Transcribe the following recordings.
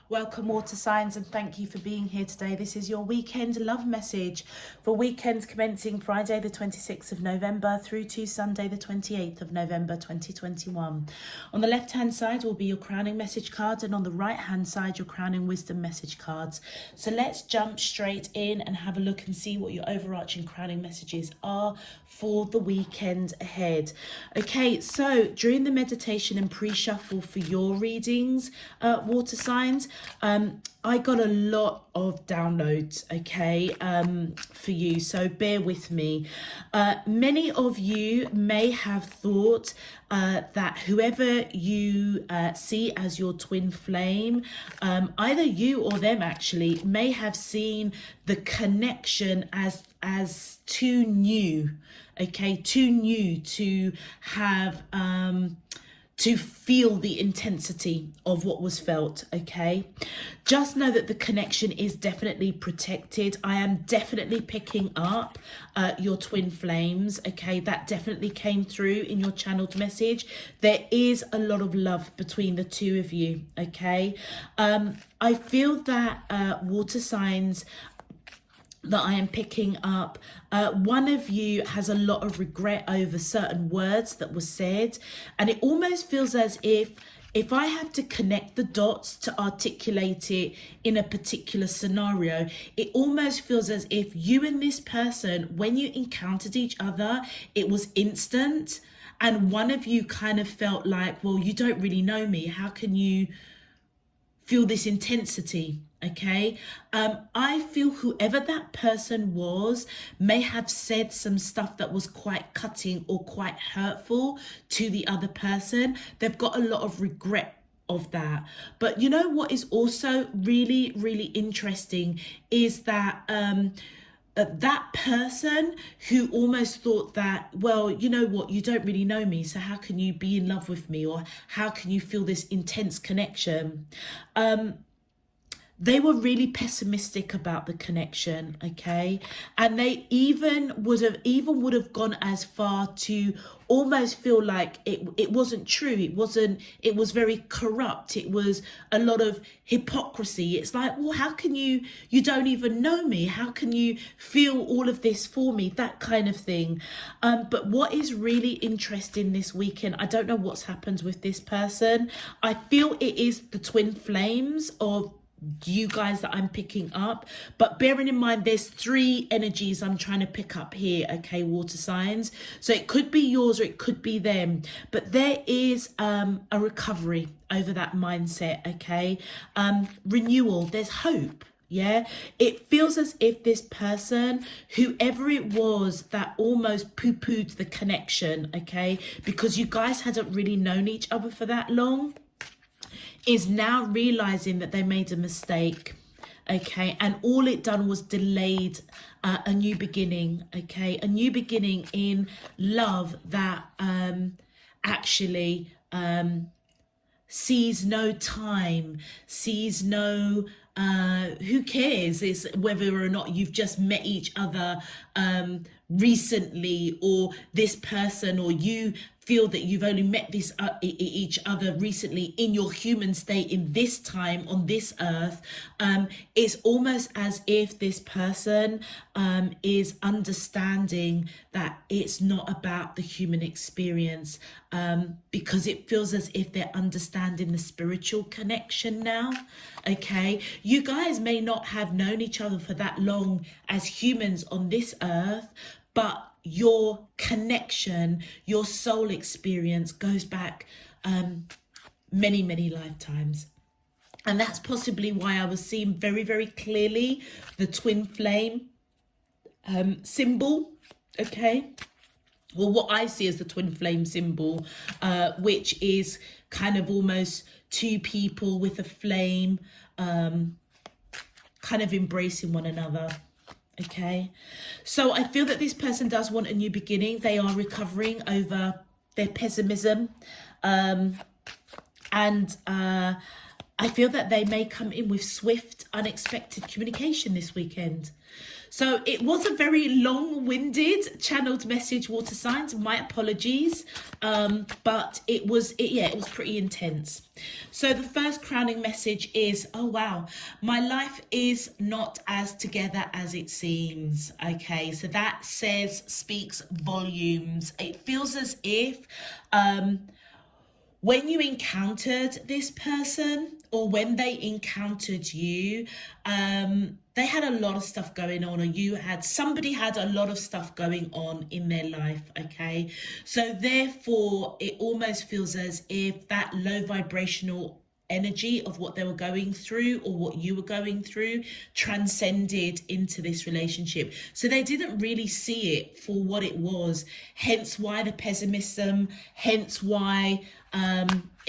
Welcome, water signs, and thank you for being here today. This is your weekend love message for weekends commencing Friday the 26th of November through to Sunday the 28th of November 2021. On the left hand side will be your crowning message cards, and on the right hand side your crowning wisdom message cards. So let's jump straight in and have a look and see what your overarching crowning messages are for the weekend ahead. Okay, so during the meditation and pre-shuffle for your readings, water signs, I got a lot of downloads, okay, for you, so bear with me. Many of you may have thought that whoever you see as your twin flame, either you or them actually, may have seen the connection as too new, okay, too new to have to feel the intensity of what was felt, okay? Just know that the connection is definitely protected. I am definitely picking up your twin flames, okay? That definitely came through in your channeled message. There is a lot of love between the two of you, okay? I feel that water signs that I am picking up, one of you has a lot of regret over certain words that were said, and it almost feels as if I have to connect the dots to articulate it in a particular scenario, it almost feels as if you and this person, when you encountered each other, it was instant, and one of you kind of felt like, well, you don't really know me, how can you feel this intensity? Okay, I feel whoever that person was may have said some stuff that was quite cutting or quite hurtful to the other person. They've got a lot of regret of that. But you know what is also really, really interesting is that that person who almost thought that, well, you know what, you don't really know me, so how can you be in love with me, or how can you feel this intense connection? They were really pessimistic about the connection, okay? And they even would have gone as far to almost feel like it wasn't true. It was very corrupt. It was a lot of hypocrisy. It's like, well, how can you don't even know me? How can you feel all of this for me? That kind of thing. But what is really interesting this weekend, I don't know what's happened with this person. I feel it is the twin flames of you guys that I'm picking up, but bearing in mind there's three energies I'm trying to pick up here, okay, water signs, so it could be yours or it could be them, but there is a recovery over that mindset, okay, renewal, there's hope. Yeah, it feels as if this person, whoever it was that almost poo-pooed the connection, okay, because you guys hadn't really known each other for that long, is now realizing that they made a mistake, okay, and all it done was delayed a new beginning, okay, a new beginning in love that actually sees no time, sees no who cares, is whether or not you've just met each other recently, or this person, or you feel that you've only met this each other recently in your human state in this time on this earth. It's almost as if this person is understanding that it's not about the human experience, because it feels as if they're understanding the spiritual connection now, okay? You guys may not have known each other for that long as humans on this earth, but your connection, your soul experience goes back many, many lifetimes. And that's possibly why I was seeing very, very clearly the twin flame symbol, okay? Well, what I see as the twin flame symbol, which is kind of almost two people with a flame kind of embracing one another. Okay, so I feel that this person does want a new beginning. They are recovering over their pessimism, and I feel that they may come in with swift, unexpected communication this weekend. So it was a very long-winded channeled message, water signs. My apologies, but it was pretty intense. So the first crowning message is, oh wow, my life is not as together as it seems. Okay, so that speaks volumes. It feels as if when you encountered this person, or when they encountered you, they had a lot of stuff going on, or somebody had a lot of stuff going on in their life. Okay, so therefore it almost feels as if that low vibrational energy of what they were going through, or what you were going through, transcended into this relationship. So they didn't really see it for what it was, hence why the pessimism, hence why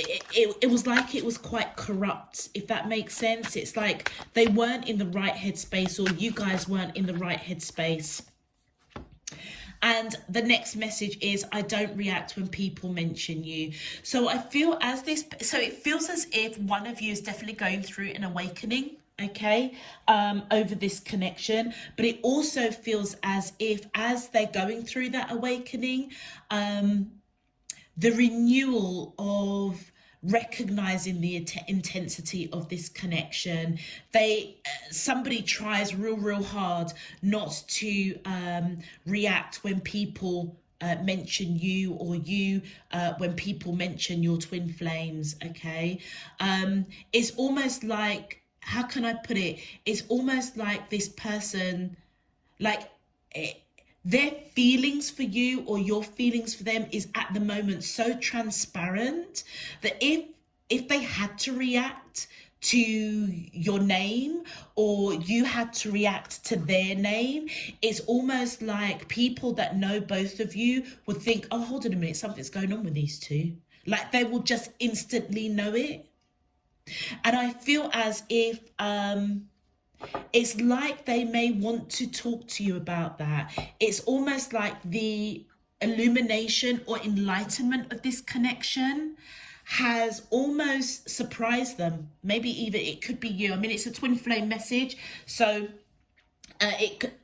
it was like it was quite corrupt, if that makes sense. It's like they weren't in the right headspace, or you guys weren't in the right headspace. And the next message is, I don't react when people mention you. So I feel it feels as if one of you is definitely going through an awakening, okay, over this connection. But it also feels as if, as they're going through that awakening, the renewal of recognizing the intensity of this connection, somebody tries real hard not to react when people mention you, or you when people mention your twin flames. Okay, it's almost like, how can I put it, it's almost like this person, like their feelings for you, or your feelings for them, is at the moment so transparent that if they had to react to your name, or you had to react to their name, it's almost like people that know both of you would think, oh, hold on a minute, something's going on with these two. Like, they will just instantly know it. And I feel as if it's like they may want to talk to you about that. It's almost like the illumination or enlightenment of this connection has almost surprised them. Maybe even it could be you. I mean, it's a twin flame message, so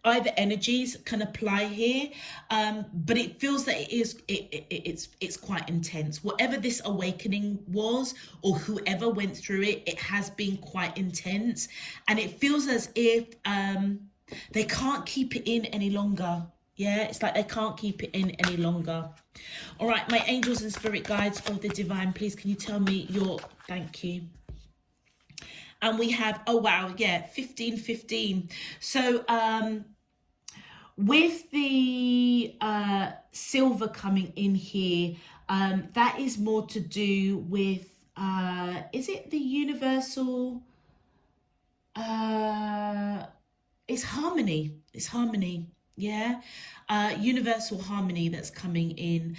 either energies can apply here, but it feels that it's quite intense. Whatever this awakening was, or whoever went through it, it has been quite intense, and it feels as if they can't keep it in any longer. Yeah, it's like they can't keep it in any longer. All right, my angels and spirit guides of the divine, please can you tell me your thank you? And we have, oh wow, yeah, 1515. So with the silver coming in here, that is more to do with, is it the universal, it's harmony, yeah, universal harmony that's coming in.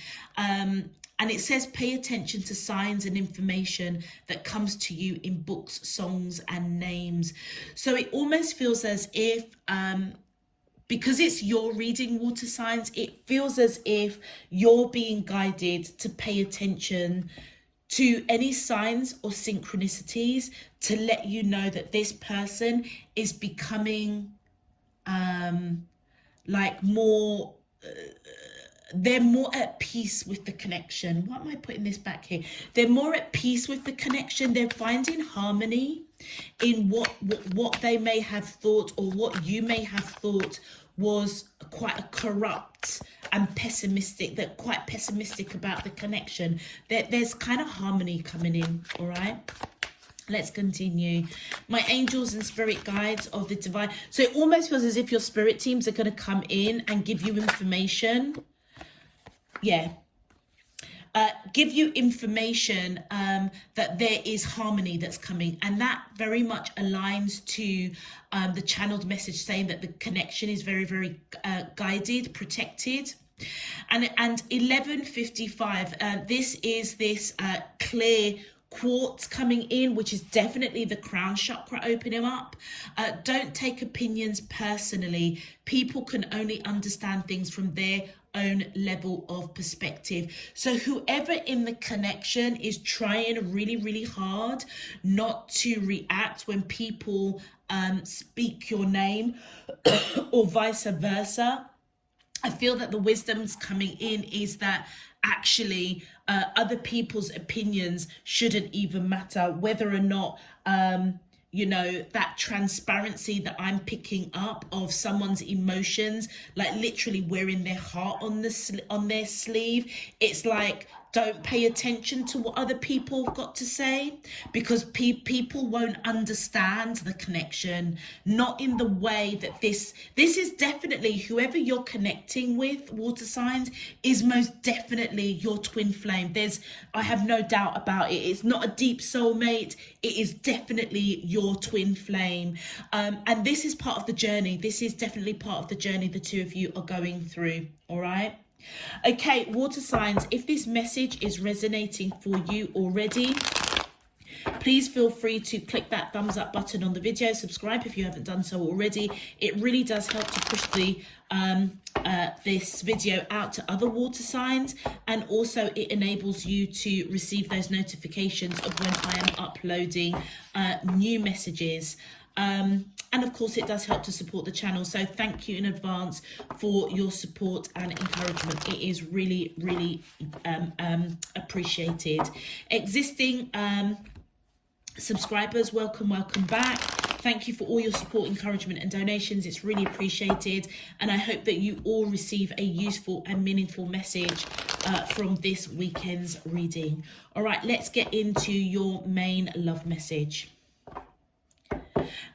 And it says, pay attention to signs and information that comes to you in books, songs, and names. So it almost feels as if, because it's your reading, water signs, it feels as if you're being guided to pay attention to any signs or synchronicities to let you know that this person is becoming like more... they're more at peace with the connection. Why am I putting this back here? They're more at peace with the connection. They're finding harmony in what they may have thought, or what you may have thought was quite a corrupt and pessimistic. They're quite pessimistic about the connection. There's kind of harmony coming in. All right, let's continue. My angels and spirit guides of the divine. So it almost feels as if your spirit teams are going to come in and give you information. Yeah, give you information that there is harmony that's coming, and that very much aligns to the channeled message saying that the connection is very guided, protected. And 1155, this is this clear quartz coming in, which is definitely the crown chakra opening up. Don't take opinions personally. People can only understand things from their own level of perspective. So whoever in the connection is trying really, really hard not to react when people speak your name or vice versa, I feel that the wisdom's coming in is that actually other people's opinions shouldn't even matter, whether or not you know, that transparency that I'm picking up of someone's emotions, like literally wearing their heart on their sleeve. It's like, don't pay attention to what other people have got to say, because people won't understand the connection, not in the way that this is definitely, whoever you're connecting with, water signs, is most definitely your twin flame. I have no doubt about it. It's not a deep soulmate. It is definitely your twin flame. And this is part of the journey. This is definitely part of the journey the two of you are going through. All right. Okay, water signs, if this message is resonating for you already, please feel free to click that thumbs up button on the video. Subscribe if you haven't done so already. It really does help to push the this video out to other water signs, and also it enables you to receive those notifications of when I am uploading new messages. And of course it does help to support the channel, so thank you in advance for your support and encouragement. It is really, really appreciated. Existing subscribers, welcome back. Thank you for all your support, encouragement and donations. It's really appreciated, and I hope that you all receive a useful and meaningful message from this weekend's reading. All right, let's get into your main love message.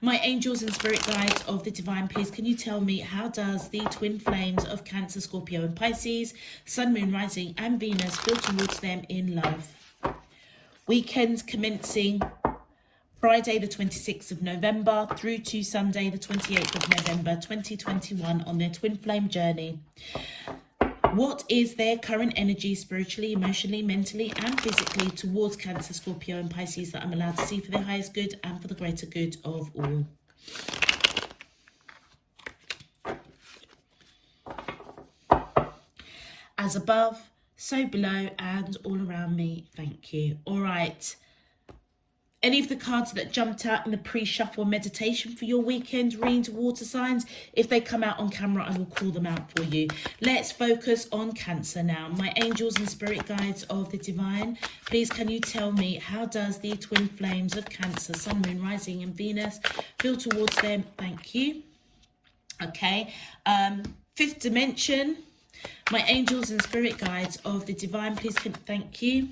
My angels and spirit guides of the divine, please can you tell me, how does the twin flames of Cancer, Scorpio and Pisces, Sun, Moon, Rising and Venus feel towards them in love? Weekends commencing Friday the 26th of November through to Sunday the 28th of November 2021 on their twin flame journey. What is their current energy spiritually, emotionally, mentally and physically towards Cancer, Scorpio and Pisces that I'm allowed to see for their highest good and for the greater good of all? As above, so below and all around me. Thank you. All right. Any of the cards that jumped out in the pre-shuffle meditation for your weekend reading, water signs, if they come out on camera, I will call them out for you. Let's focus on Cancer now. My angels and spirit guides of the divine, please can you tell me, how does the twin flames of Cancer, Sun, Moon, Rising and Venus feel towards them? Thank you. Okay. Fifth dimension. My angels and spirit guides of the divine, please can thank you.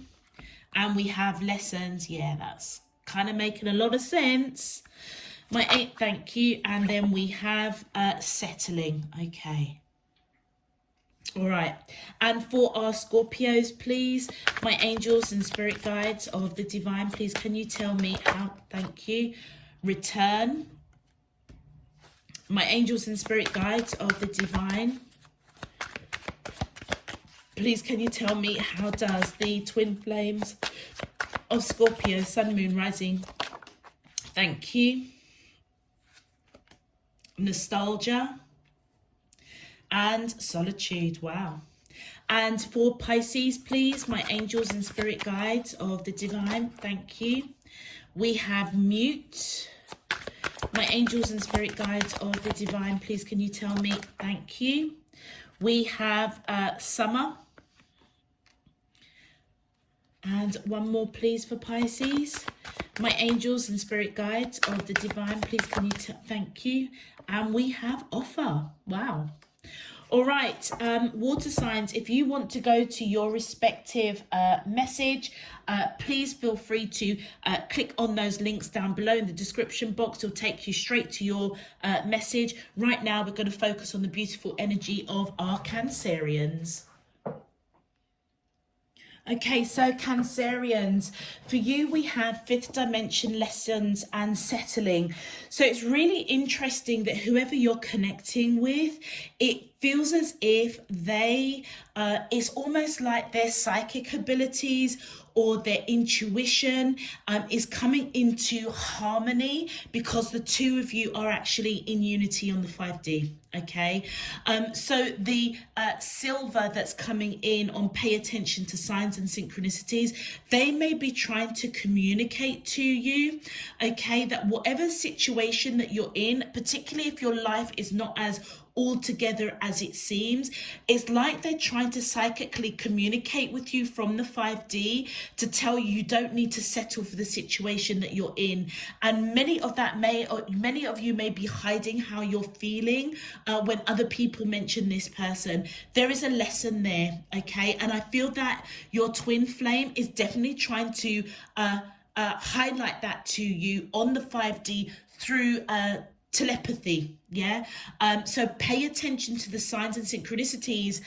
And we have lessons. Yeah, that's kind of making a lot of sense. My eight, thank you. And then we have settling. Okay. All right. And for our Scorpios, please, my angels and spirit guides of the divine, please can you tell me how? Thank you. Return. My angels and spirit guides of the divine, please can you tell me, how does the twin flames of Scorpio, Sun, Moon, Rising, thank you, nostalgia and solitude? Wow. And for Pisces, please, my angels and spirit guides of the divine, thank you. We have mute. My angels and spirit guides of the divine, please can you tell me, thank you. We have summer. And one more, please, for Pisces. My angels and spirit guides of the divine, please can you thank you. And we have offer. Wow. All right, water signs, if you want to go to your respective message, please feel free to click on those links down below in the description box. It'll take you straight to your message. Right now, we're going to focus on the beautiful energy of our Cancerians. Okay, so Cancerians, for you we have fifth dimension lessons and settling. So it's really interesting that whoever you're connecting with, it feels as if they, it's almost like their psychic abilities or their intuition is coming into harmony, because the two of you are actually in unity on the 5D. Okay, so the silver that's coming in on pay attention to signs and synchronicities, they may be trying to communicate to you, okay, that whatever situation that you're in, particularly if your life is not as all together as it seems, it's like they're trying to psychically communicate with you from the 5D to tell you you don't need to settle for the situation that you're in. And many of you may be hiding how you're feeling when other people mention this person. There is a lesson there, okay? And I feel that your twin flame is definitely trying to highlight that to you on the 5D through telepathy. Yeah, so pay attention to the signs and synchronicities,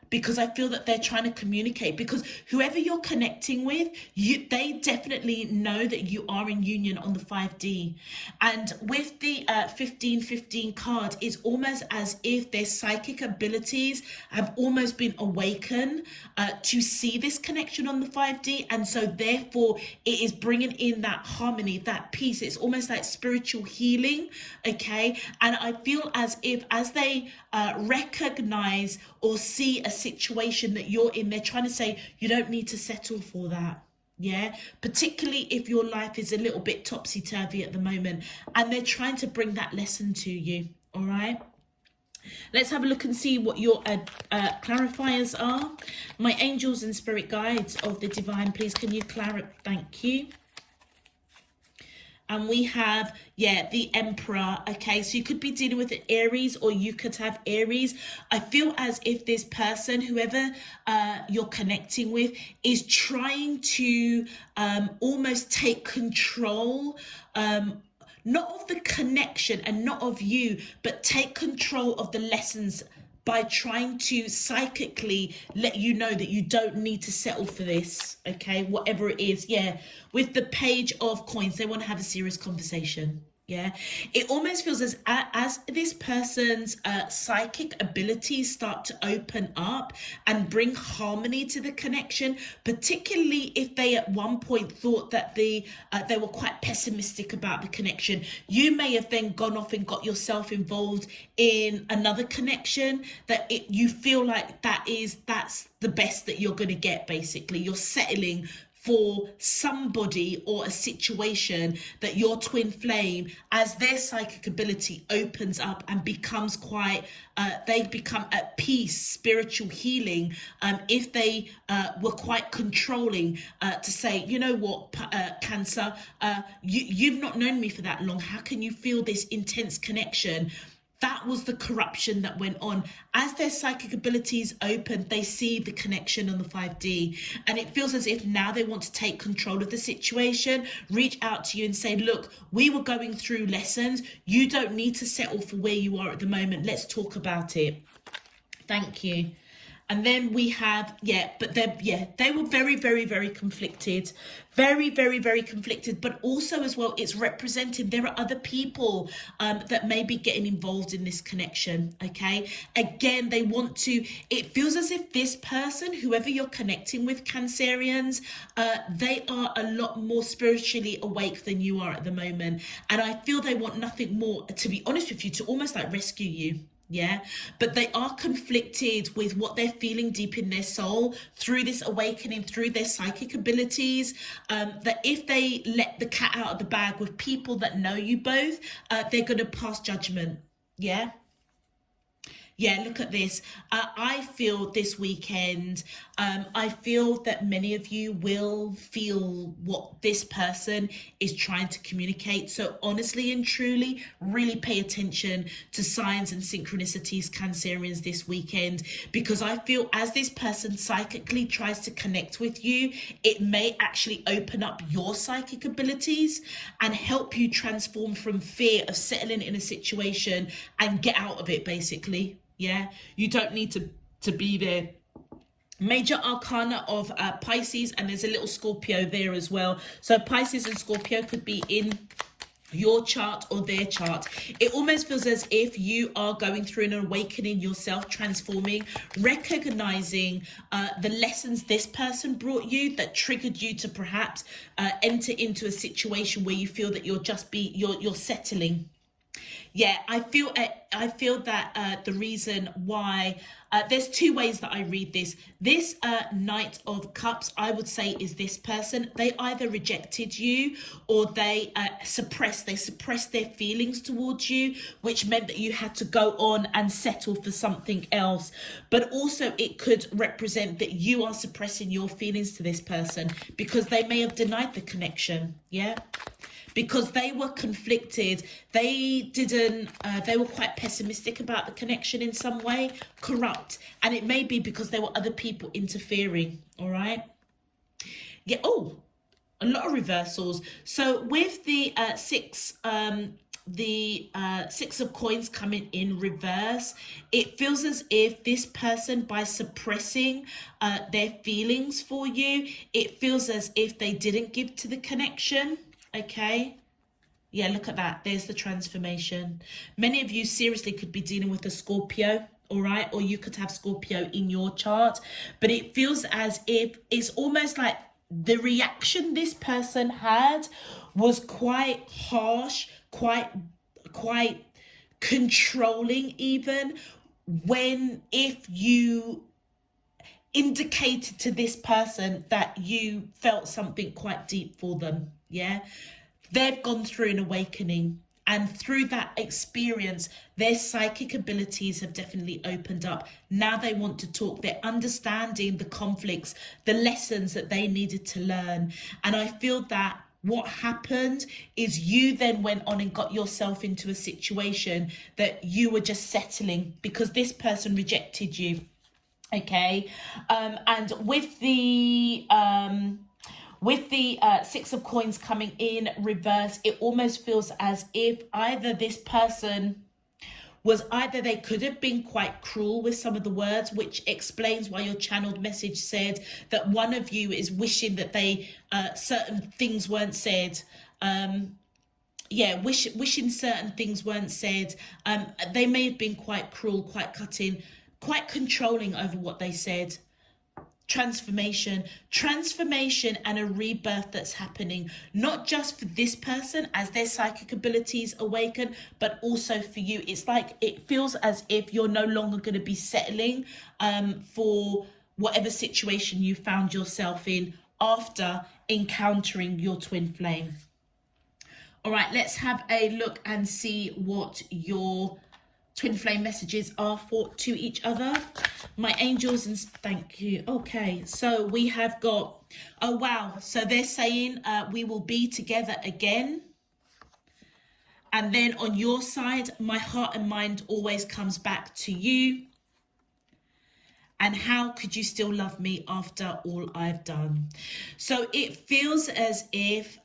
because I feel that they're trying to communicate, because whoever you're connecting with, they definitely know that you are in union on the 5D. And with the 1515 card, it's almost as if their psychic abilities have almost been awakened to see this connection on the 5D, and so therefore it is bringing in that harmony, that peace. It's almost like spiritual healing, okay? And I feel as if as they recognize or see a situation that you're in, they're trying to say, you don't need to settle for that. Yeah, particularly if your life is a little bit topsy-turvy at the moment, and they're trying to bring that lesson to you. All right, let's have a look and see what your clarifiers are. My angels and spirit guides of the divine, please can you clarify? Thank you. And we have, the Emperor. Okay, so you could be dealing with an Aries, or you could have Aries. I feel as if this person, whoever you're connecting with, is trying to almost take control, not of the connection and not of you, but take control of the lessons by trying to psychically let you know that you don't need to settle for this, okay, whatever it is. Yeah, with the Page of Coins, they want to have a serious conversation. Yeah, it almost feels as this person's psychic abilities start to open up and bring harmony to the connection, particularly if they at one point thought that they were quite pessimistic about the connection. You may have then gone off and got yourself involved in another connection that you feel like that's the best that you're going to get. Basically, you're settling for somebody or a situation that your twin flame, as their psychic ability opens up and becomes quite, they become at peace, spiritual healing. If they were quite controlling, to say, you know what, Cancer, you've not known me for that long. How can you feel this intense connection? That was the corruption that went on. As their psychic abilities open, they see the connection on the 5D. And it feels as if now they want to take control of the situation, reach out to you and say, look, we were going through lessons. You don't need to settle for where you are at the moment. Let's talk about it. Thank you. And then we have, but they were very, very, very conflicted. Very, very, very conflicted. But also as well, it's represented there are other people that may be getting involved in this connection, okay? Again, they want to, it feels as if this person, whoever you're connecting with, Cancerians, they are a lot more spiritually awake than you are at the moment. And I feel they want nothing more, to be honest with you, to almost like rescue you. Yeah, but they are conflicted with what they're feeling deep in their soul through this awakening, through their psychic abilities, that if they let the cat out of the bag with people that know you both, they're going to pass judgment. Yeah. Yeah, look at this. I feel this weekend, I feel that many of you will feel what this person is trying to communicate. So honestly and truly, really pay attention to signs and synchronicities, Cancerians, this weekend, because I feel as this person psychically tries to connect with you, it may actually open up your psychic abilities and help you transform from fear of settling in a situation and get out of it, basically. Yeah, you don't need to be there. Major arcana of Pisces, and there's a little Scorpio there as well. So Pisces and Scorpio could be in your chart or their chart. It almost feels as if you are going through an awakening yourself, transforming, recognizing the lessons this person brought you that triggered you to perhaps enter into a situation where you feel that you're settling. Yeah, I feel that the reason why there's two ways that I read this. This Knight of Cups, I would say, is this person. They either rejected you or they suppressed their feelings towards you, which meant that you had to go on and settle for something else. But also it could represent that you are suppressing your feelings to this person because they may have denied the connection. Yeah. Because they were conflicted, they were quite pessimistic about the connection in some way, corrupt. And it may be because there were other people interfering, all right? Yeah, oh, a lot of reversals. So with the Six of Coins coming in reverse, it feels as if this person, by suppressing their feelings for you, it feels as if they didn't give to the connection. Okay, yeah, look at that. There's the transformation. Many of you seriously could be dealing with a Scorpio, all right? Or you could have Scorpio in your chart. But it feels as if it's almost like the reaction this person had was quite harsh, quite controlling even, if you indicated to this person that you felt something quite deep for them. Yeah, they've gone through an awakening, and through that experience their psychic abilities have definitely opened up. Now they want to talk. They're understanding the conflicts, the lessons that they needed to learn. And I feel that what happened is you then went on and got yourself into a situation that you were just settling because this person rejected you. Okay, and with the Six of Coins coming in reverse, it almost feels as if this person they could have been quite cruel with some of the words, which explains why your channeled message said that one of you is wishing that they certain things weren't said. Wishing certain things weren't said. They may have been quite cruel, quite cutting, quite controlling over what they said. Transformation and a rebirth that's happening, not just for this person as their psychic abilities awaken, but also for you. It's like it feels as if you're no longer going to be settling for whatever situation you found yourself in after encountering your twin flame. All right, let's have a look and see what your twin flame messages are to each other. My angels, and thank you. Okay, so we have got, oh wow, so they're saying we will be together again. And then on your side, my heart and mind always comes back to you. And how could you still love me after all I've done? So it feels as if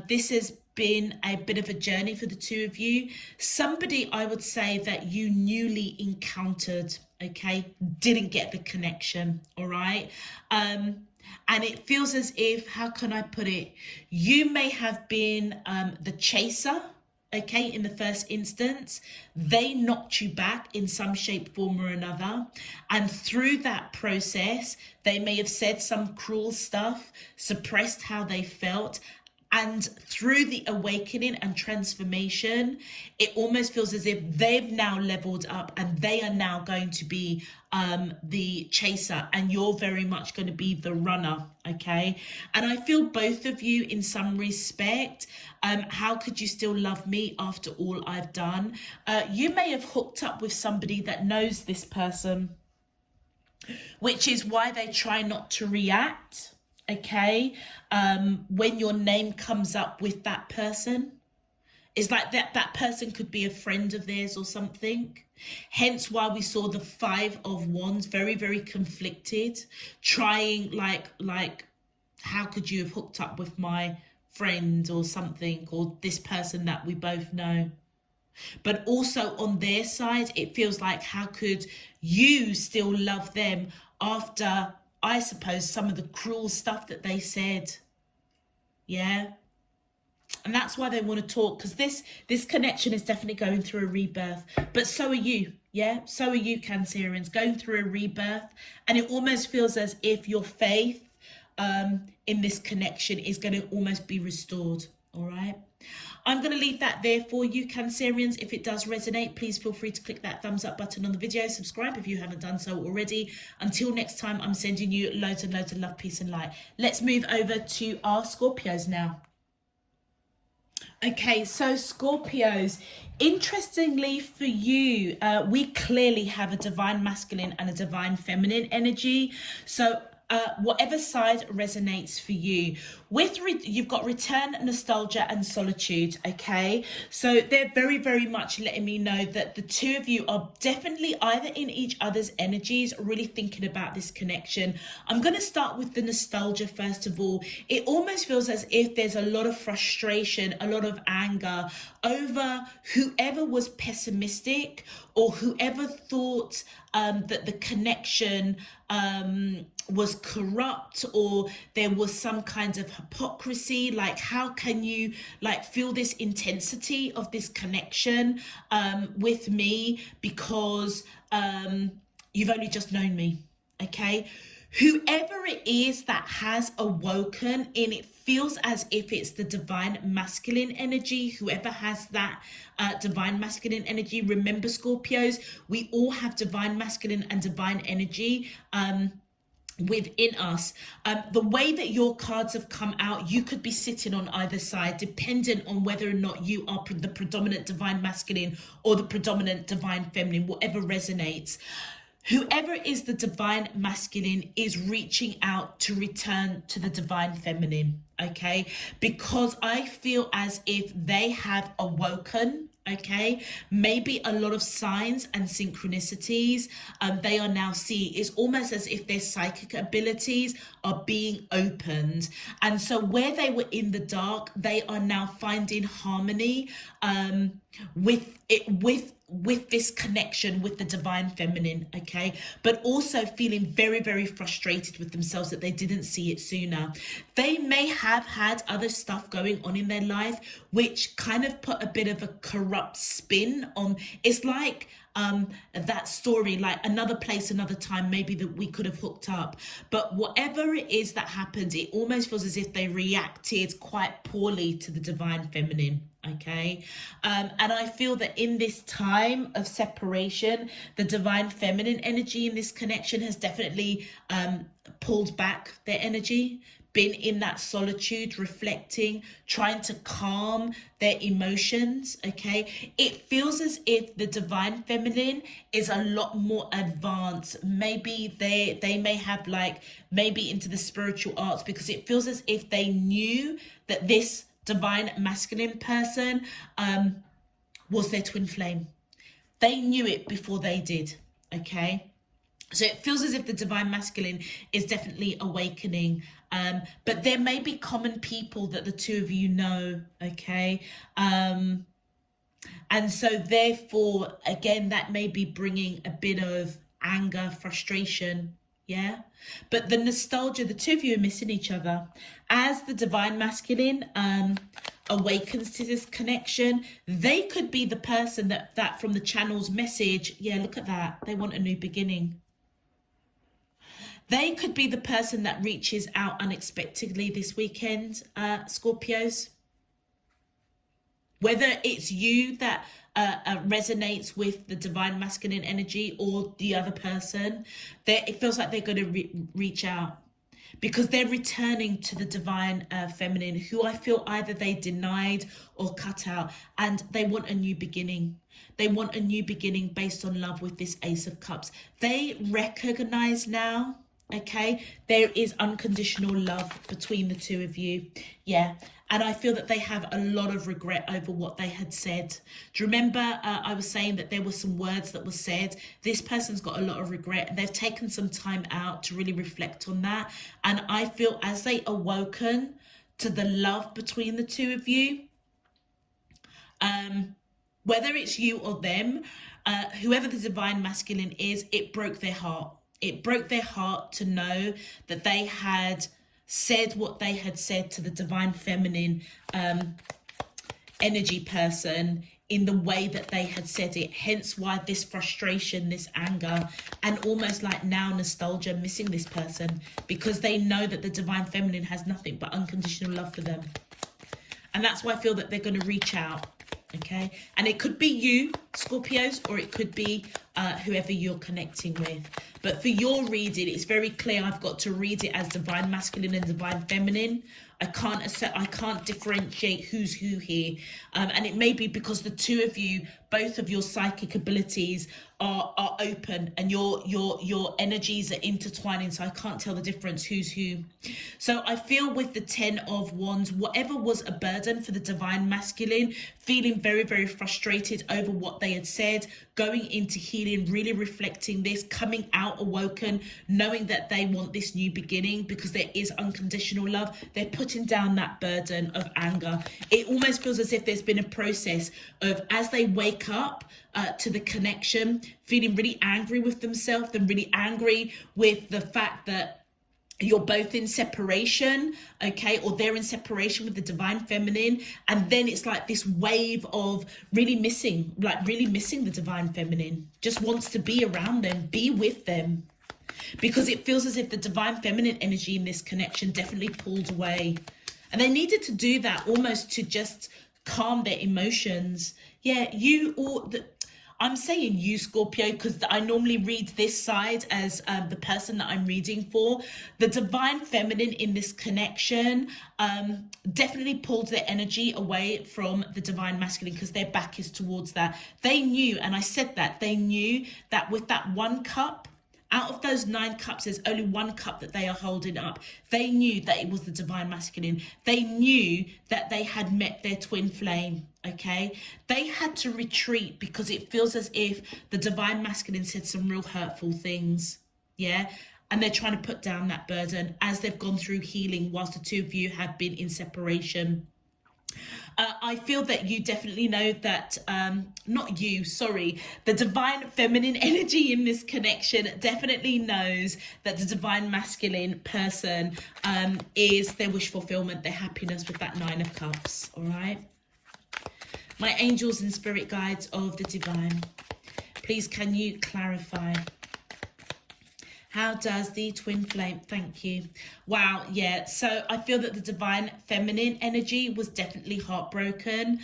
this has been a bit of a journey for the two of you. Somebody, I would say, that you newly encountered, okay, didn't get the connection, all right? And it feels as if, how can I put it? You may have been the chaser, okay, in the first instance. They knocked you back in some shape, form or another. And through that process, they may have said some cruel stuff, suppressed how they felt. And through the awakening and transformation, it almost feels as if they've now leveled up and they are now going to be the chaser, and you're very much going to be the runner, okay? And I feel both of you, in some respect, how could you still love me after all I've done? You may have hooked up with somebody that knows this person, which is why they try not to react. Okay, when your name comes up with that person, it's like that person could be a friend of theirs or something. Hence why we saw the Five of Wands, very, very conflicted, trying like, how could you have hooked up with my friend or something, or this person that we both know? But also on their side, it feels like, how could you still love them after, I suppose, some of the cruel stuff that they said? Yeah. And that's why they want to talk, because this connection is definitely going through a rebirth. But so are you. Yeah, so are you, Cancerians, going through a rebirth. And it almost feels as if your faith in this connection is going to almost be restored. All right. I'm going to leave that there for you, Cancerians. If it does resonate, please feel free to click that thumbs up button on the video. Subscribe if you haven't done so already. Until next time, I'm sending you loads and loads of love, peace and light. Let's move over to our Scorpios now. Okay, so Scorpios, interestingly for you, we clearly have a divine masculine and a divine feminine energy. So whatever side resonates for you. You've got return, nostalgia and solitude. Okay, so they're very, very much letting me know that the two of you are definitely either in each other's energies, really thinking about this connection. I'm going to start with the nostalgia first of all. It almost feels as if there's a lot of frustration, a lot of anger over whoever was pessimistic or whoever thought that the connection was corrupt, or there was some kind of hypocrisy. Like, how can you like feel this intensity of this connection with me because you've only just known me? Okay, whoever it is that has awoken, and it feels as if it's the divine masculine energy, whoever has that divine masculine energy. Remember, Scorpios, we all have divine masculine and divine energy within us. The way that your cards have come out, you could be sitting on either side, dependent on whether or not you are the predominant divine masculine or the predominant divine feminine, whatever resonates. Whoever is the divine masculine is reaching out to return to the divine feminine, okay? Because I feel as if they have awoken, okay? Maybe a lot of signs and synchronicities they are now seeing. It's almost as if their psychic abilities are being opened. And so where they were in the dark, they are now finding harmony with this connection with the divine feminine, okay? But also feeling very, very frustrated with themselves that they didn't see it sooner. They may have had other stuff going on in their life which kind of put a bit of a corrupt spin on. It's like that story, like another place, another time, maybe that we could have hooked up. But whatever it is that happened, it almost feels as if they reacted quite poorly to the divine feminine. Okay, and I feel that in this time of separation, the divine feminine energy in this connection has definitely pulled back their energy, been in that solitude, reflecting, trying to calm their emotions. Okay, it feels as if the divine feminine is a lot more advanced. Maybe they may have like maybe into the spiritual arts, because it feels as if they knew that this divine masculine person was their twin flame. They knew it before they did. Okay, so it feels as if the divine masculine is definitely awakening, but there may be common people that the two of you know. Okay, and so therefore again that may be bringing a bit of anger, frustration. Yeah, but the nostalgia, the two of you are missing each other. As the divine masculine awakens to this connection, they could be the person that from the channel's message, yeah, look at that, they want a new beginning. They could be the person that reaches out unexpectedly this weekend, Scorpios. Whether it's you that resonates with the divine masculine energy or the other person, it feels like they're going to reach out, because they're returning to the divine feminine, who I feel either they denied or cut out, and they want a new beginning. They want a new beginning based on love with this Ace of Cups. They recognize now, okay, there is unconditional love between the two of you. Yeah. And I feel that they have a lot of regret over what they had said. Do you remember I was saying that there were some words that were said? This person's got a lot of regret, and they've taken some time out to really reflect on that. And I feel as they awoken to the love between the two of you, whether it's you or them, whoever the divine masculine is, it broke their heart. It broke their heart to know that they had said what they had said to the divine feminine energy person in the way that they had said it, hence why this frustration, this anger, and almost like now nostalgia, missing this person, because they know that the divine feminine has nothing but unconditional love for them. And that's why I feel that they're going to reach out. Okay, and it could be you, Scorpios, or it could be whoever you're connecting with. But for your reading, it's very clear I've got to read it as divine masculine and divine feminine. I can't differentiate who's who here, and it may be because the two of you, both of your psychic abilities are open, and your energies are intertwining, so I can't tell the difference who's who. So I feel with the 10 of Wands, whatever was a burden for the divine masculine, feeling very, very frustrated over what they had said, going into healing, really reflecting this, coming out awoken, knowing that they want this new beginning because there is unconditional love. They're putting down that burden of anger. It almost feels as if there's been a process of, as they wake up to the connection, feeling really angry with themselves and really angry with the fact that you're both in separation, okay, or they're in separation with the divine feminine, and then it's like this wave of really missing the divine feminine, just wants to be around them, be with them, because it feels as if the divine feminine energy in this connection definitely pulled away, and they needed to do that almost to just calm their emotions. Yeah, I'm saying you, Scorpio, because I normally read this side as the person that I'm reading for. The divine feminine in this connection definitely pulled their energy away from the divine masculine because their back is towards that. They knew, and I said that, they knew that with that one cup, out of those 9 cups, there's only 1 cup that they are holding up. They knew that it was the divine masculine. They knew that they had met their twin flame, okay? They had to retreat because it feels as if the divine masculine said some real hurtful things, yeah? And they're trying to put down that burden as they've gone through healing whilst the two of you have been in separation. I feel that you definitely know that, the divine feminine energy in this connection definitely knows that the divine masculine person is their wish fulfillment, their happiness with that 9 of Cups, all right? My angels and spirit guides of the divine, please can you clarify? How does the twin flame, thank you. Wow, yeah, so I feel that the divine feminine energy was definitely heartbroken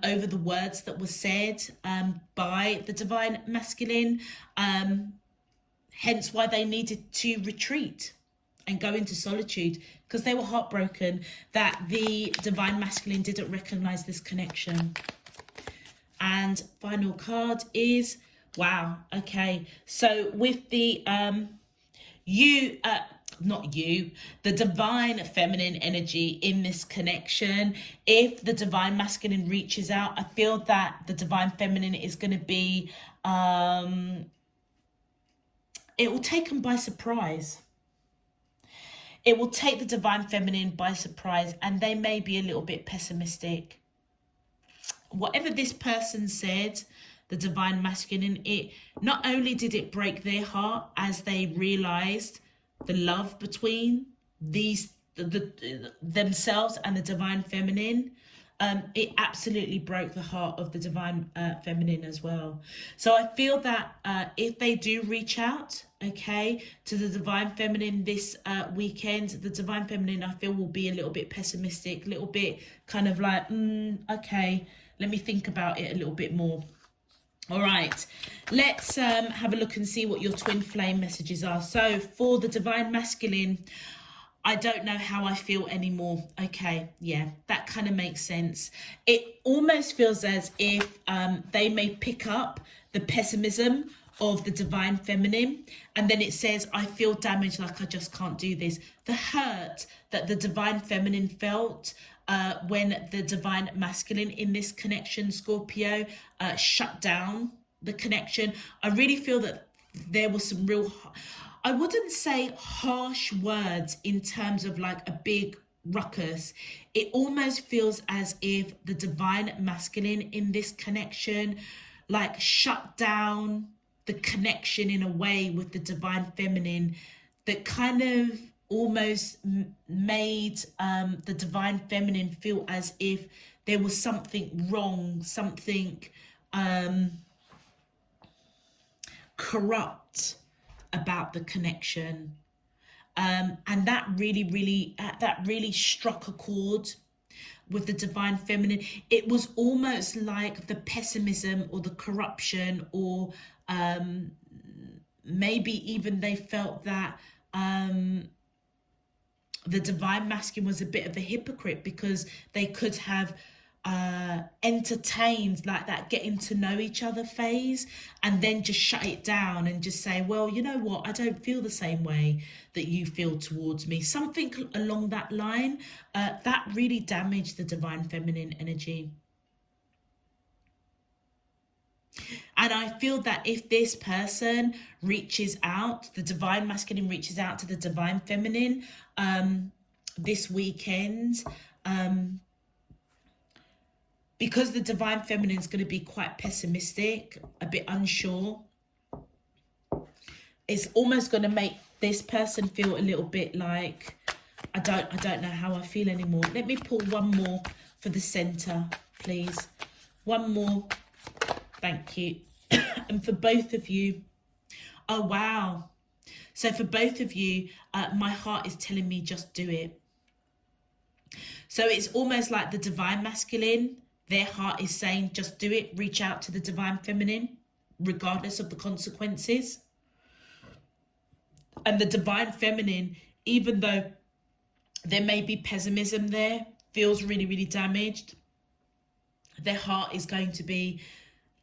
over the words that were said by the divine masculine, hence why they needed to retreat and go into solitude, because they were heartbroken that the divine masculine didn't recognize this connection. And final card is, wow, okay, so with the the divine feminine energy in this connection, if the divine masculine reaches out, I feel that the divine feminine is going to be it will take them by surprise. It will take the divine feminine by surprise, and they may be a little bit pessimistic. Whatever this person said, the divine masculine, it not only did it break their heart as they realized the love between themselves and the divine feminine, it absolutely broke the heart of the divine feminine as well. So I feel that if they do reach out, okay, to the divine feminine this weekend, the divine feminine, I feel, will be a little bit pessimistic, a little bit kind of like, okay, let me think about it a little bit more. All right, let's have a look and see what your twin flame messages are. So for the divine masculine, I don't know how I feel anymore. Okay, yeah, that kind of makes sense. It almost feels as if they may pick up the pessimism of the divine feminine, and then it says, I feel damaged, like I just can't do this. The hurt that the divine feminine felt when the divine masculine in this connection, Scorpio, shut down the connection. I really feel that there was some real, I wouldn't say harsh words in terms of like a big ruckus. It almost feels as if the divine masculine in this connection like shut down the connection in a way with the divine feminine that kind of almost made the divine feminine feel as if there was something wrong, something corrupt about the connection. And that really struck a chord with the divine feminine. It was almost like the pessimism or the corruption, or maybe even they felt that the divine masculine was a bit of a hypocrite, because they could have entertained like that getting to know each other phase, and then just shut it down and just say, well, you know what, I don't feel the same way that you feel towards me. Something along that line, that really damaged the divine feminine energy. And I feel that if this person reaches out, the divine masculine reaches out to the divine feminine this weekend, because the divine feminine is going to be quite pessimistic, a bit unsure, it's almost going to make this person feel a little bit like, I don't know how I feel anymore. Let me pull one more for the center, please. One more. Thank you. And for both of you, oh wow. So for both of you, my heart is telling me just do it. So it's almost like the divine masculine, their heart is saying just do it, reach out to the divine feminine, regardless of the consequences. And the divine feminine, even though there may be pessimism there, feels really, really damaged, their heart is going to be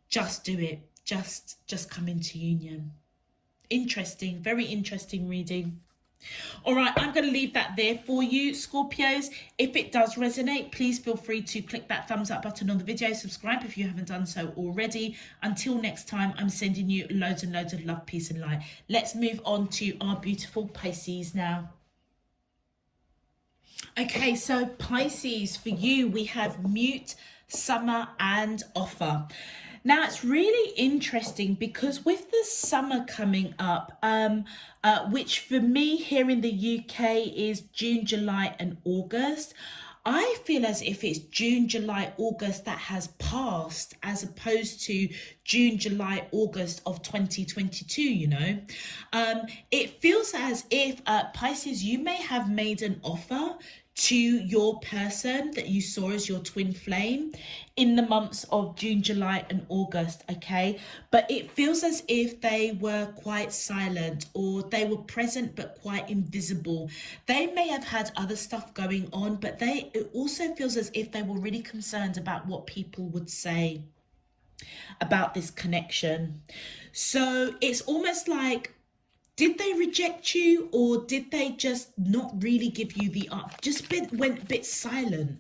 just do it, just come into union. Interesting, very interesting reading. All right, I'm going to leave that there for you, Scorpios. If it does resonate, please feel free to click that thumbs up button on the video. Subscribe if you haven't done so already. Until next time, I'm sending you loads and loads of love, peace and light. Let's move on to our beautiful Pisces now. Okay, so Pisces, for you, we have mute, summer and offer. Now, it's really interesting because with the summer coming up, which for me here in the UK is June, July and August, I feel as if it's June, July, August that has passed, as opposed to June, July, August of 2022, you know. It feels as if, Pisces, you may have made an offer to your person that you saw as your twin flame in the months of June, July and August, okay? But it feels as if they were quite silent, or they were present but quite invisible. They may have had other stuff going on, but it also feels as if they were really concerned about what people would say about this connection. So it's almost like, did they reject you, or did they just not really give you the up? Just went a bit silent.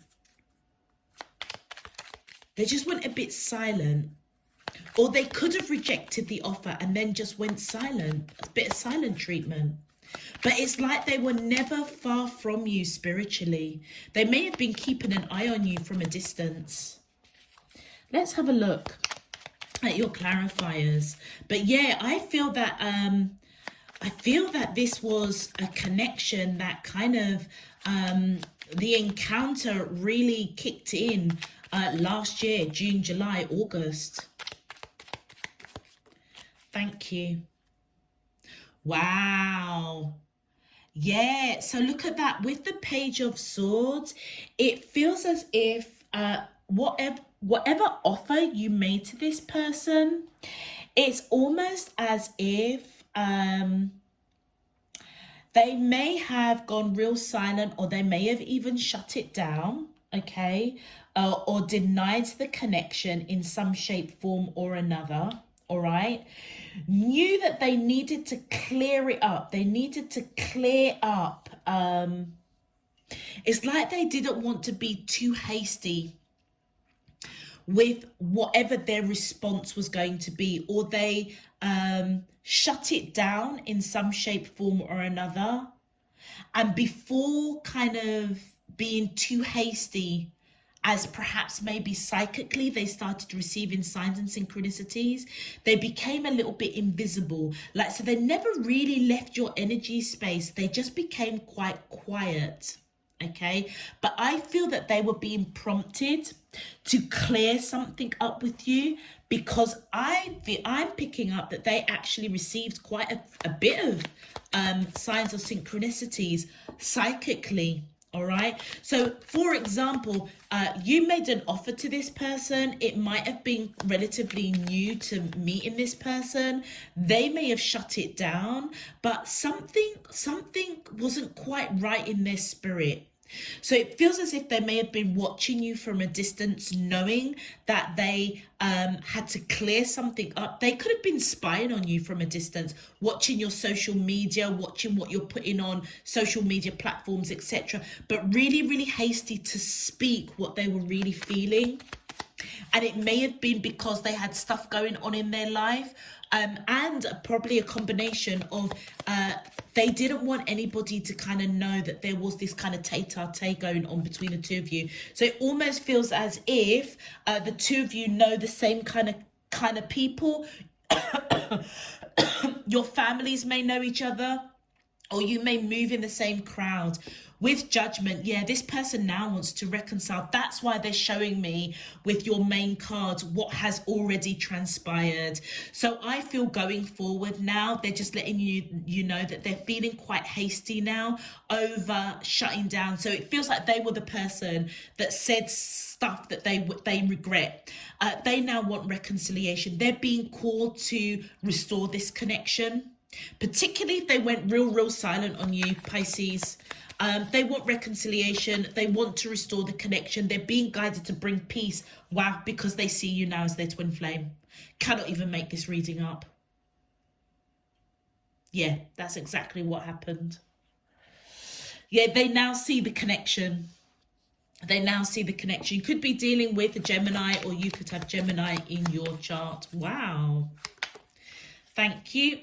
They just went a bit silent. Or they could have rejected the offer and then just went silent. A bit of silent treatment. But it's like they were never far from you spiritually. They may have been keeping an eye on you from a distance. Let's have a look at your clarifiers. But yeah, I feel that this was a connection that kind of, the encounter really kicked in last year, June, July, August. Thank you. Wow. Yeah, so look at that. With the Page of Swords, it feels as if whatever offer you made to this person, it's almost as if they may have gone real silent, or they may have even shut it down, okay, or denied the connection in some shape, form or another, all right? Knew that they needed to clear it up. They needed to clear up. It's like they didn't want to be too hasty with whatever their response was going to be, or they shut it down in some shape, form or another. And before kind of being too hasty, as perhaps maybe psychically they started receiving signs and synchronicities, they became a little bit invisible. Like, so they never really left your energy space. They just became quite quiet. okay? But I feel that they were being prompted to clear something up with you, because I'm picking up that they actually received quite a bit of signs of synchronicities psychically. All right. So, for example, you made an offer to this person. It might have been relatively new to meeting this person. They may have shut it down, but something wasn't quite right in their spirit. So it feels as if they may have been watching you from a distance, knowing that they had to clear something up. They could have been spying on you from a distance, watching your social media, watching what you're putting on social media platforms, etc. But really, really hasty to speak what they were really feeling. And it may have been because they had stuff going on in their life, and probably a combination of they didn't want anybody to kind of know that there was this kind of tete-a-tete going on between the two of you. So it almost feels as if the two of you know the same kind of people. Your families may know each other, or you may move in the same crowd. With Judgment, yeah, this person now wants to reconcile. That's why they're showing me with your main cards what has already transpired. So I feel going forward now, they're just letting you know that they're feeling quite hasty now over shutting down. So it feels like they were the person that said stuff that they regret. They now want reconciliation. They're being called to restore this connection. Particularly if they went real silent on you, Pisces. They want reconciliation. They want to restore the connection. They're being guided to bring peace. Wow, because they see you now as their twin flame. Cannot even make this reading up. Yeah, that's exactly what happened. Yeah, they now see the connection. They now see the connection. You could be dealing with a Gemini, or you could have Gemini in your chart. Wow. Thank you.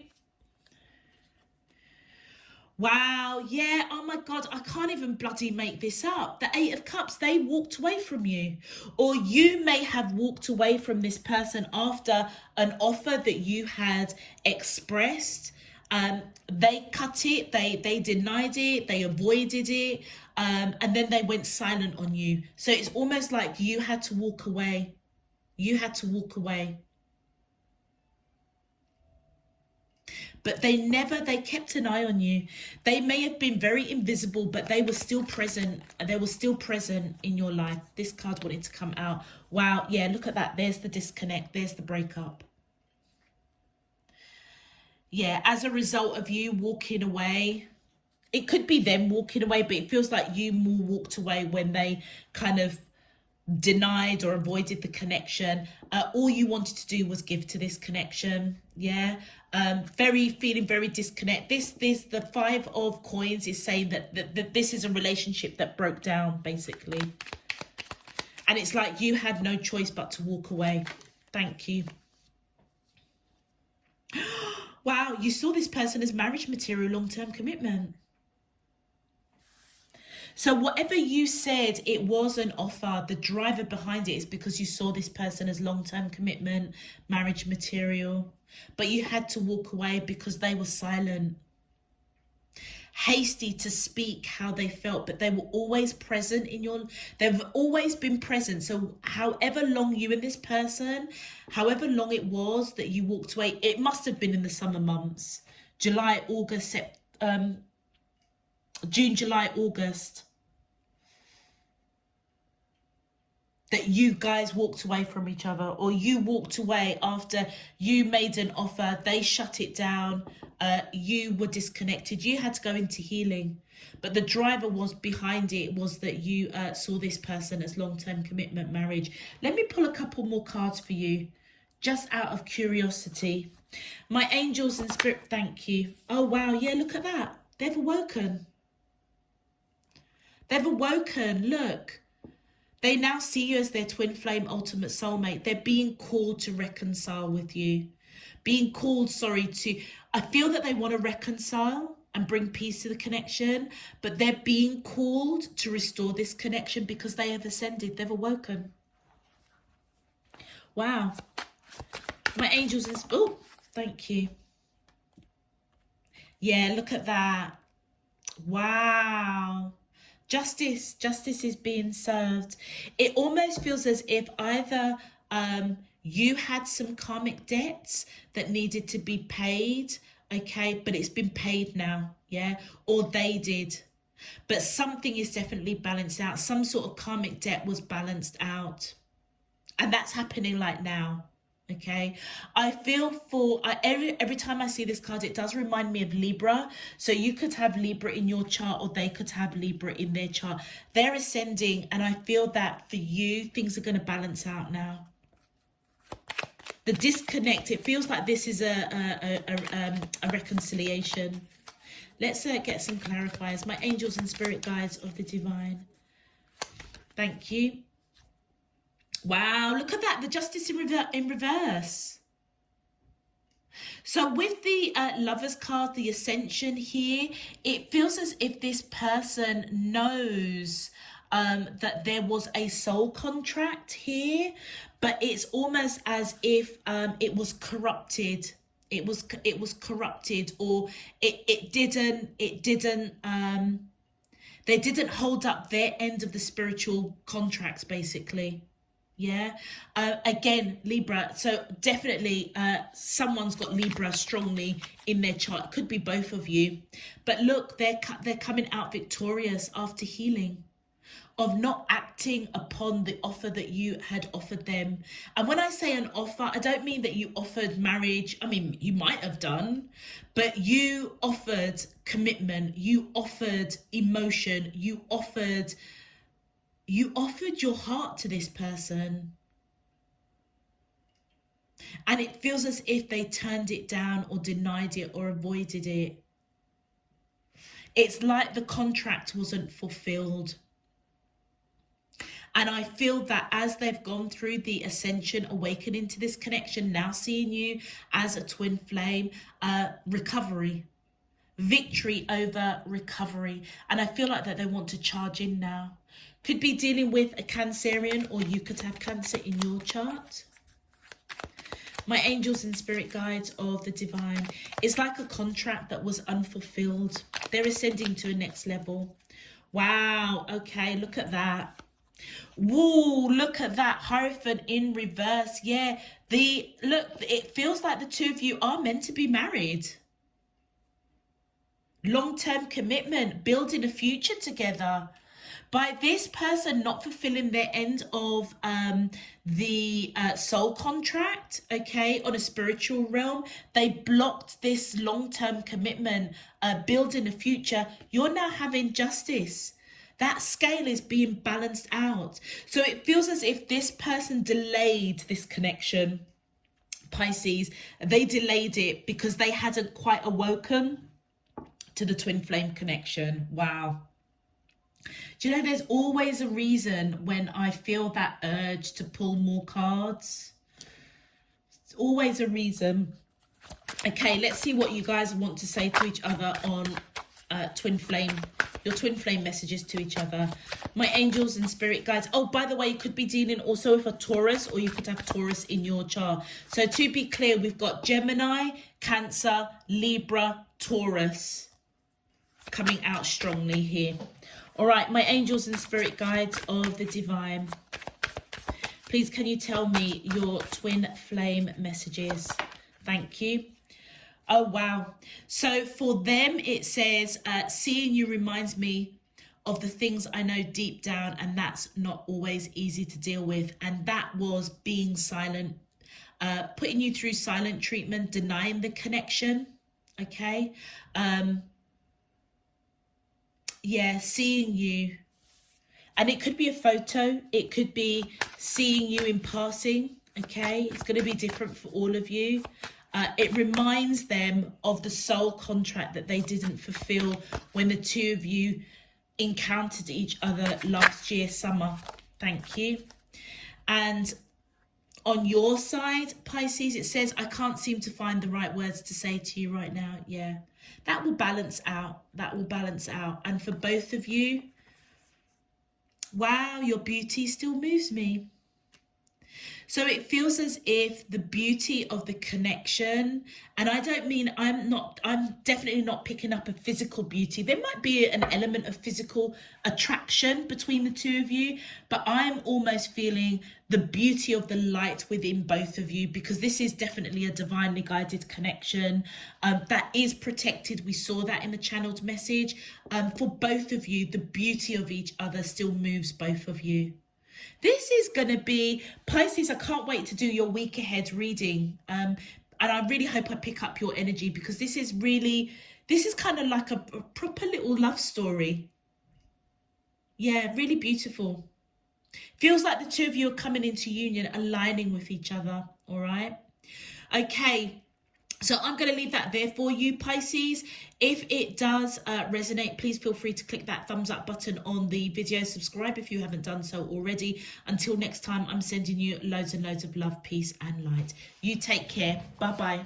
Wow, yeah, oh my God, I can't even bloody make this up. The Eight of Cups, they walked away from you. Or you may have walked away from this person after an offer that you had expressed. They cut it, they denied it, they avoided it, and then they went silent on you. So it's almost like you had to walk away. You had to walk away. But they kept an eye on you. They may have been very invisible, but they were still present. They were still present in your life. This card wanted to come out. Wow, yeah, look at that. There's the disconnect. There's the breakup. Yeah, as a result of you walking away, it could be them walking away, but it feels like you more walked away when they kind of denied or avoided the connection. All you wanted to do was give to this connection. Yeah. Feeling very disconnect. This the Five of Coins is saying that this is a relationship that broke down, basically, and it's like you had no choice but to walk away. Thank you. Wow, you saw this person as marriage material, long-term commitment. So whatever you said, it was an offer. The driver behind it is because you saw this person as long-term commitment, marriage material. But you had to walk away because they were silent. Hasty to speak how they felt, but they were always present in your... They've always been present. So however long you and this person, however long it was that you walked away, it must have been in the summer months. July, August, June, July, August, that you guys walked away from each other, or you walked away after you made an offer, they shut it down, you were disconnected, you had to go into healing. But the driver was behind it was that you saw this person as long-term commitment, marriage. Let me pull a couple more cards for you, just out of curiosity. My angels and spirit, thank you. Oh, wow, yeah, look at that. They've awoken. They've awoken, look. They now see you as their twin flame ultimate soulmate. They're being called to reconcile with you. Being called, I feel that they want to reconcile and bring peace to the connection, but they're being called to restore this connection because they have ascended. They've awoken. Wow. My angels and... Oh, thank you. Yeah, look at that. Wow. Justice is being served. It almost feels as if either you had some karmic debts that needed to be paid, okay, but it's been paid now, yeah, or they did. But something is definitely balanced out. Some sort of karmic debt was balanced out. And that's happening like now. Okay, I feel for every time I see this card, it does remind me of Libra. So you could have Libra in your chart, or they could have Libra in their chart. They're ascending, and I feel that for you, things are going to balance out now. The disconnect, it feels like this is a reconciliation. Let's get some clarifiers. My angels and spirit guides of the divine. Thank you. Wow, look at that. The justice in reverse. So with the Lovers card, the Ascension here, it feels as if this person knows that there was a soul contract here, but it's almost as if it was corrupted. It was corrupted, or it didn't they didn't hold up their end of the spiritual contracts, basically. Yeah, again, Libra, so definitely someone's got Libra strongly in their chart. It could be both of you, but look, they're coming out victorious after healing, of not acting upon the offer that you had offered them. And when I say an offer, I don't mean that you offered marriage. I mean, you might have done, but you offered commitment, you offered emotion, you offered your heart to this person. And it feels as if they turned it down or denied it or avoided it. It's like the contract wasn't fulfilled. And I feel that as they've gone through the ascension, awakening to this connection, now seeing you as a twin flame, recovery, victory over recovery. And I feel like that they want to charge in now. Could be dealing with a Cancerian, or you could have Cancer in your chart. My angels and spirit guides of the divine. It's like a contract that was unfulfilled. They're ascending to a next level. Wow. Okay, look at that. Whoa, look at that. Hierophant in reverse. Yeah, look, it feels like the two of you are meant to be married. Long-term commitment, building a future together. By this person not fulfilling their end of the soul contract, okay, on a spiritual realm, they blocked this long-term commitment, building a future. You're now having justice. That scale is being balanced out. So it feels as if this person delayed this connection, Pisces. They delayed it because they hadn't quite awoken to the twin flame connection. Wow. Do you know, there's always a reason when I feel that urge to pull more cards. It's always a reason. Okay, let's see what you guys want to say to each other on twin flame, your twin flame messages to each other. My angels and spirit guides. Oh, by the way, you could be dealing also with a Taurus, or you could have Taurus in your chart. So to be clear, we've got Gemini, Cancer, Libra, Taurus coming out strongly here. All right, my angels and spirit guides of the divine. Please, can you tell me your twin flame messages? Thank you. Oh, wow. So for them, it says, seeing you reminds me of the things I know deep down, and that's not always easy to deal with. And that was being silent, putting you through silent treatment, denying the connection. Okay. Yeah, seeing you. And it could be a photo. It could be seeing you in passing. Okay. It's going to be different for all of you. It reminds them of the soul contract that they didn't fulfill when the two of you encountered each other last year, summer. Thank you. And on your side, Pisces, it says, I can't seem to find the right words to say to you right now. Yeah, that will balance out. That will balance out. And for both of you, wow, your beauty still moves me. So it feels as if the beauty of the connection, and I don't mean I'm definitely not picking up a physical beauty. There might be an element of physical attraction between the two of you, but I'm almost feeling the beauty of the light within both of you, because this is definitely a divinely guided connection that is protected. We saw that in the channeled message. For both of you, the beauty of each other still moves both of you. This is going to be, Pisces, I can't wait to do your week ahead reading. And I really hope I pick up your energy, because this is kind of like a proper little love story. Yeah, really beautiful. Feels like the two of you are coming into union, aligning with each other. All right. Okay. So I'm going to leave that there for you, Pisces. If it does resonate, please feel free to click that thumbs up button on the video. Subscribe if you haven't done so already. Until next time, I'm sending you loads and loads of love, peace and light. You take care. Bye-bye.